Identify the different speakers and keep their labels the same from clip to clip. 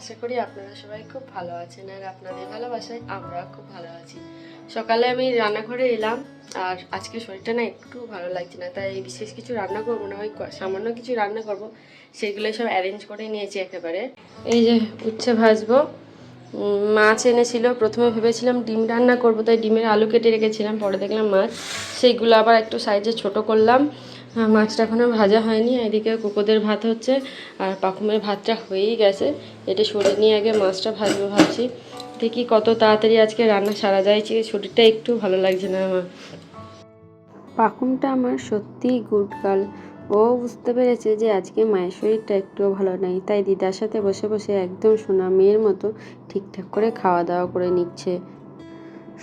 Speaker 1: আশা করি আপনারা সবাই খুব ভালো আছেন আর আপনাদের ভালোবাসায় আমরা খুব ভালো আছি। সকালে আমি রান্নাঘরে এলাম আর আজকে শরীরটা না একটু ভালো লাগছে না, তাই বিশেষ কিছু রান্না করবো না, ওই সামান্য কিছু রান্না করব, সেগুলো সব অ্যারেঞ্জ করে নিয়েছি একেবারে। এই যে উচ্ছে ভাজবো, মাছ এনেছিল, প্রথমে ভেবেছিলাম ডিম রান্না করবো, তাই ডিমের আলু কেটে রেখেছিলাম, পরে দেখলাম মাছ, সেইগুলো আবার একটু সাইজে ছোট করলাম। মাছটা এখনও ভাজা হয়নি। এদিকে কুকুদের ভাত হচ্ছে আর পাকুমের ভাতটা হয়েই গেছে। এটা সরিয়ে নিয়ে আগে মাছটা ভাজবো ভাবছি। দেখি কত তাড়াতাড়ি আজকে রান্না সারা যায়, শরীরটা একটু ভালো লাগছে না আমার। পাকুমটা আমার সত্যিই গুড গার্ল। ও বুঝতে পেরেছে যে আজকে মায়ের শরীরটা একটুও ভালো নেই, তাই দিদার সাথে বসে বসে একদম সোনা মেয়ের মতো ঠিকঠাক করে খাওয়া দাওয়া করে নিচ্ছে।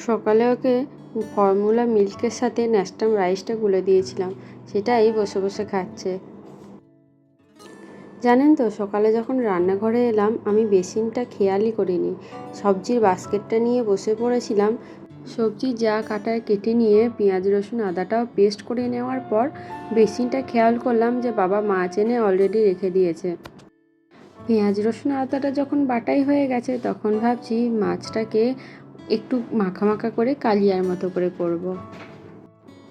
Speaker 1: সকালে ওকে ফর্মুলা মিল্কের সাথে ন্যাস্টাম রাইসটা গুলে দিয়েছিলাম, সেটাই বসে বসে খাচ্ছে। জানেন তো, সকালে যখন রান্নাঘরে এলাম আমি বেসিনটা খেয়ালই করিনি, সবজির বাস্কেটটা নিয়ে বসে পড়েছিলাম। সবজি যা কাটায় কেটে নিয়ে পেঁয়াজ রসুন আদাটাও পেস্ট করে নেওয়ার পর বেসিনটা খেয়াল করলাম যে বাবা মাছ এনে অলরেডি রেখে দিয়েছে। পেঁয়াজ রসুন আদাটা যখন বাটাই হয়ে গেছে তখন ভাবছি মাছটাকে একটু মাখা মাখা করে কালিয়ার মতো করে করব।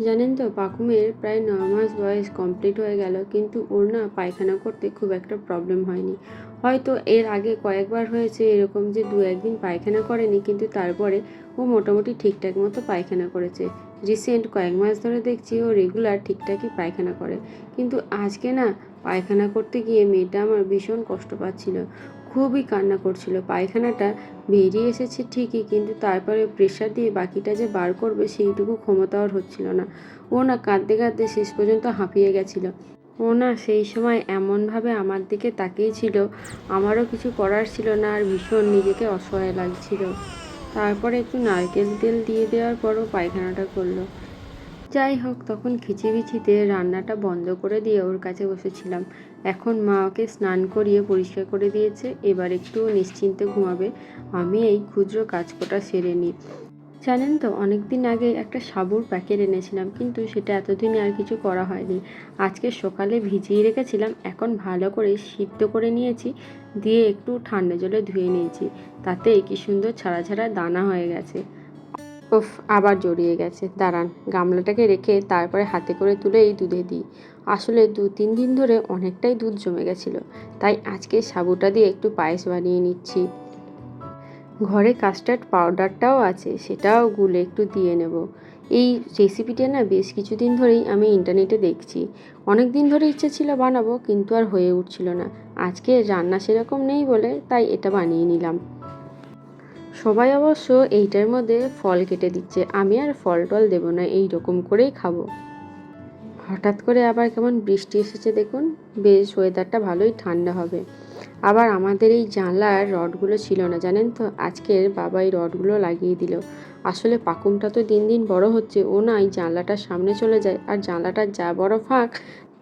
Speaker 1: জানেন তো, পাকুমের প্রায় 9 মাস বয়স কমপ্লিট হয়ে গেল, কিন্তু ওর না পায়খানা করতে খুব একটা প্রবলেম হয়নি। হয়তো এর আগে কয়েকবার হয়েছে এরকম যে 2-1 দিন পায়খানা করেনি, কিন্তু তারপরে ও মোটামুটি ঠিকঠাক মতো পায়খানা করেছে। রিসেন্ট কয়েক মাস ধরে দেখছি ও রেগুলার ঠিকঠাকই পায়খানা করে, কিন্তু আজকে না পায়খানা করতে গিয়ে মেয়েটা আমার ভীষণ কষ্ট পাচ্ছিল, খুবই কান্না করছিল। পায়খানাটা বেরিয়ে এসেছে ঠিকই, কিন্তু তারপরে প্রেশার দিয়ে বাকিটা যে বার করবে সেইটুকু ক্ষমতা ওর হচ্ছিল না। ও না কাঁদতে কাঁদতে শেষ পর্যন্ত হাঁপিয়ে গেছিল। ও না সেই সময় এমনভাবে আমার দিকে তাকিয়েছিল, আমারও কিছু করার ছিল না আর ভীষণ নিজেকে অসহায় লাগছিল। তারপরে একটু নারকেল তেল দিয়ে দেওয়ার পরও পায়খানাটা করলো। যাই হোক, তখন খিচিবিচিতে রান্নাটা বন্ধ করে দিয়ে ওর কাছে বসেছিলাম। এখন মা ওকে স্নান করিয়ে পরিষ্কার করে দিয়েছে, এবার একটু নিশ্চিন্তে ঘুমাবে। আমি এই ক্ষুদ্র কাজকটা সেরে নিই। জানেন তো, অনেক দিন আগে একটা সাবুর প্যাকেট এনেছিলাম, কিন্তু সেটা এতদিনে আর কিছু করা হয়নি। আজকে সকালে ভিজিয়ে রেখেছিলাম, এখন ভালো করে সিদ্ধ করে নিয়েছি, দিয়ে একটু ঠান্ডা জলে ধুয়ে নিয়েছি। তাতে কি সুন্দর ছাড়া ছাড়া দানা হয়ে গেছে। উফ, আবার জড়িয়ে গেছে। দাঁড়ান, গামলাটাকে রেখে তারপরে হাতে করে তুলে এই দুধে দিই। আসলে 2-3 দিন ধরে অনেকটাই দুধ জমে গেছিলো, তাই আজকে সাবুটা দিয়ে একটু পায়েস বানিয়ে নিচ্ছি। ঘরে কাস্টার্ড পাউডারটাও আছে, সেটাও গুলে একটু দিয়ে নেব। এই রেসিপিটা না বেশ কিছুদিন ধরেই আমি ইন্টারনেটে দেখছি। অনেক দিন ধরে ইচ্ছে ছিল বানাবো, কিন্তু আর হয়ে উঠছিল না। আজকে রান্না সেরকম নেই বলে তাই এটা বানিয়ে নিলাম। সবাই অবশ্য এইটার মধ্যে ফল কেটে দিচ্ছে, আমি আর ফল টল দেবো না, এই রকম করেই খাবো। হঠাৎ করে আবার কেমন বৃষ্টি এসেছে দেখুন, বেশ ওয়েদারটা ভালোই ঠান্ডা হবে। আবার আমাদের এই জানলার রডগুলো ছিল না, জানেন তো, আজকের বাবা এই রডগুলো লাগিয়ে দিল। আসলে পাকুমটা তো দিন দিন বড় হচ্ছে, ও না এই জানলাটার সামনে চলে যায়, আর জানলাটার যা বড় ফাঁক,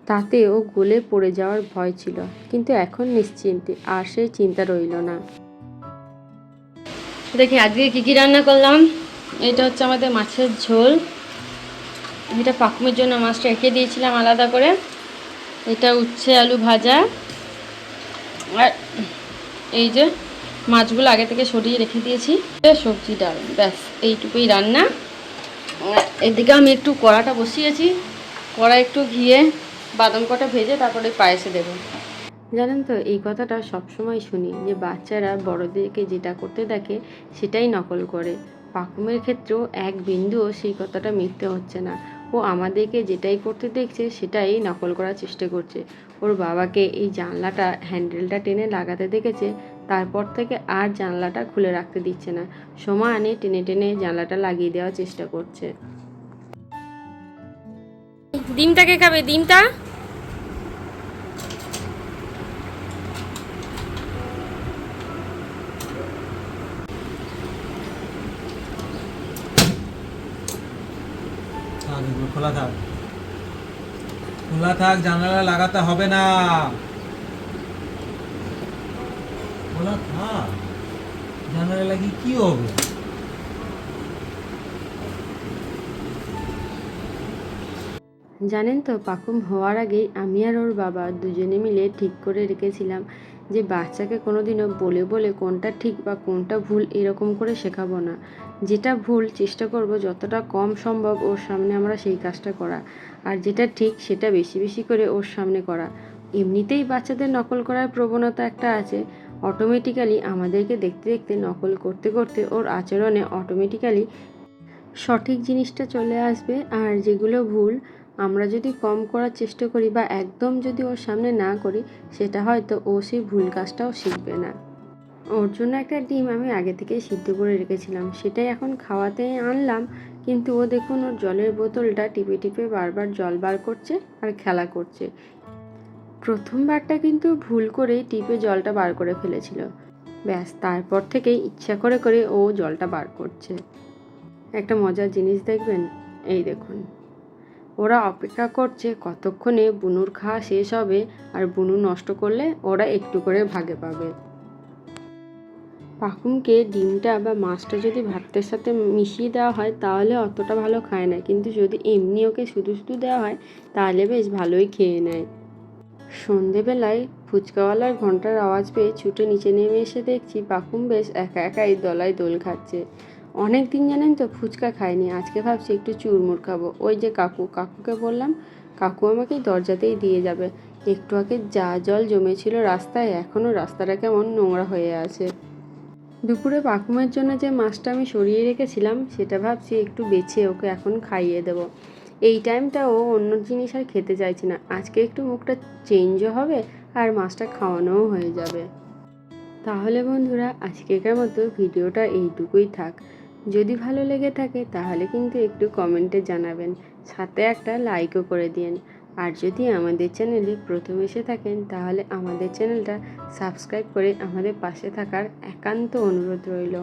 Speaker 1: তাতে ও গলে পড়ে যাওয়ার ভয় ছিল, কিন্তু এখন নিশ্চিন্তে আর সেই চিন্তা রইল না। দেখি আজকে কী কী রান্না করলাম। এটা হচ্ছে আমাদের মাছের ঝোল, এটা পাকুমের জন্য মাছটা রেখে দিয়েছিলাম আলাদা করে। এটা উচ্ছে আলু ভাজা, আর এই যে মাছগুলো আগে থেকে সরিয়ে রেখে দিয়েছি, সবজি ডাল, ব্যাস এইটুকুই রান্না। এদিকে আমি একটু কড়াটা বসিয়েছি, কড়া একটু ঘিয়ে বাদাম কটা ভেজে তারপরে পায়েসে দেবো। জানেন তো, এই কথাটা সবসময় শুনি যে বাচ্চারা বড়দেরকে যেটা করতে দেখে সেটাই নকল করে। পাকুমের ক্ষেত্রেও এক বিন্দুও সেই কথাটা মিথ্যে হচ্ছে না। ও আমাদেরকে যেটাই করতে দেখছে সেটাই নকল করার চেষ্টা করছে। ওর বাবাকে এই জানলাটা হ্যান্ডেলটা টেনে লাগাতে দেখেছে, তারপর থেকে আর জানলাটা খুলে রাখতে দিচ্ছে না, সমানে টেনে টেনে জানলাটা লাগিয়ে দেওয়ার চেষ্টা করছে। ডিমটাকে খাবে, ডিমটা
Speaker 2: খোলা থাক, খোলা থাক, জানালা লাগাতে হবে না, খোলা থাক, জানালা লাগিয়ে কি হবে?
Speaker 1: জানেন তো, পাকুম হওয়ার আগেই আমি আর ওর বাবা দুজনে মিলে ঠিক করে রেখেছিলাম যে বাচ্চাকে কোনোদিনও বলে বলে কোনটা ঠিক বা কোনটা ভুল এরকম করে শেখাবো না। যেটা ভুল চেষ্টা করব যতটা কম সম্ভব ওর সামনে আমরা সেই কাজটা করা, আর যেটা ঠিক সেটা বেশি বেশি করে ওর সামনে করা। এমনিতেই বাচ্চাদের নকল করার প্রবণতা একটা আছে, অটোমেটিক্যালি আমাদেরকে দেখতে দেখতে নকল করতে করতে ওর আচরণে অটোমেটিক্যালি সঠিক জিনিসটা চলে আসবে। আর যেগুলো ভুল আমরা যদি কম করার চেষ্টা করি বা একদম যদি ওর সামনে না করি, সেটা হয়তো ও সেই ভুল কাজটাও শিখবে না। ওর জন্য একটা ডিম আমি আগে থেকেই সিদ্ধ করে রেখেছিলাম, সেটাই এখন খাওয়াতে আনলাম। কিন্তু ও দেখুন ওর জলের বোতলটা টিপে টিপে বারবার জল বার করছে আর খেলা করছে। প্রথমবারটা কিন্তু ভুল করেই টিপে জলটা বার করে ফেলেছিল, ব্যাস তারপর থেকেই ইচ্ছা করে করে ও জলটা বার করছে। একটা মজার জিনিস দেখবেন, এই দেখুন ওরা অপেক্ষা করছে কতক্ষণে বুনুর খাওয়া শেষ হবে, আর বুনু নষ্ট করলে ওরা একটু করে ভাগে পাবে। পাকুমকে ডিমটা বা মাছটা যদি ভাতের সাথে মিশিয়ে দেওয়া হয় তাহলে অতটা ভালো খায় না, কিন্তু যদি এমনি ওকে শুধু শুধু দেওয়া হয় তাহলে বেশ ভালোই খেয়ে নেয়। সন্ধেবেলায় ফুচকাওয়ালার ঘন্টার আওয়াজ পেয়ে ছুটে নিচে নেমে এসে দেখছি পাকুম বেশ একা একাই দোলায় দোল খাচ্ছে। অনেক দিন জানেন তো ফুচকা খাইনি, আজকে ভাবছি একটু চুরমুর খাবো। ওই যে কাকুকে বললাম, কাকু আমাকে দরজাতেই দিয়ে যাবে। একটু আগে যা জল জমেছিল রাস্তায়, এখনও রাস্তাটা কেমন নোংরা হয়ে আছে। দুপুরে পাকুমের জন্য যে মাছটা আমি সরিয়ে রেখেছিলাম সেটা ভাবছি একটু বেছে ওকে এখন খাইয়ে দেবো। এই টাইমটা ও অন্য জিনিস আর খেতে চাইছে না, আজকে একটু মুখটা চেঞ্জও হবে আর মাছটা খাওয়ানোও হয়ে যাবে। তাহলে বন্ধুরা আজকেকার মতো ভিডিওটা এইটুকুই থাক। যদি ভালো লেগে থাকে তাহলে কিন্তু একটু কমেন্টে জানাবেন, সাথে একটা লাইকও করে দিন। আর যদি আমাদের চ্যানেলে প্রথম এসে থাকেন তাহলে আমাদের চ্যানেলটা সাবস্ক্রাইব করে আমাদের পাশে থাকার একান্ত অনুরোধ রইল।